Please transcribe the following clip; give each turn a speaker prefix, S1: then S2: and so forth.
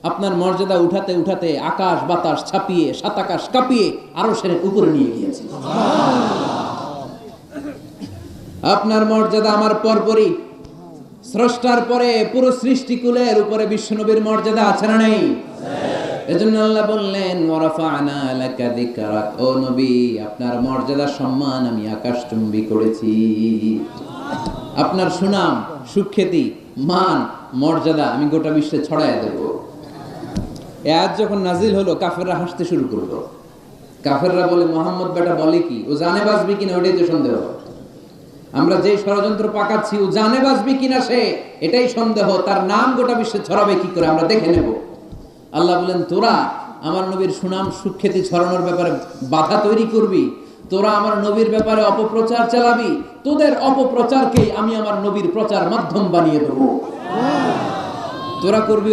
S1: আপনার মর্যাদা উঠাতে উঠাতে আকাশ বাতাস ছাপিয়ে সাত আকাশ কাঁপিয়ে আরশের উপরে নিয়ে গিয়েছে। আপনার মর্যাদা আমার পরপরই, স্রষ্টার পরে পুরো সৃষ্টিকুলের উপরে বিশ্বনবীর মর্যাদা আছে না নেই? এজন্য আল্লাহ বললেন ওয়ারাফা'না লাকা যিকরাক, ও নবী আপনার মর্যাদা সম্মান আমি আকাশচুম্বী করেছি। আপনার সুনাম সুখ্যাতি মান মর্যাদা আমি গোটা বিশ্বে ছড়ায় দেব। এই আয়াত যখন নাজিল হলো কাফেররা হাসতে শুরু করলো। কাফেররা বলে মুহাম্মদ বেটা বলে কি, ও জানে বাঁচবে কিনা ওটাই তো সন্দেহ। আমরা যে ষড়যন্ত্র পাকাচ্ছি ও জানে বাঁচবে কিনা সে এটাই সন্দেহ, তার নাম গোটা বিশ্বে ছড়াবে কি করে আমরা দেখে নেব। আল্লাহ বলেন তোরা আমার নবীর সুনাম সুখ্যাতি ছড়ানোর ব্যাপারে বাধা তৈরি করবি, তোরা আমার নবীর ব্যাপারে অপপ্রচার চালাবি, তোদের অপপ্রচারকেই আমি আমার নবীর প্রচার মাধ্যম বানিয়ে দেবো। তোরা করবি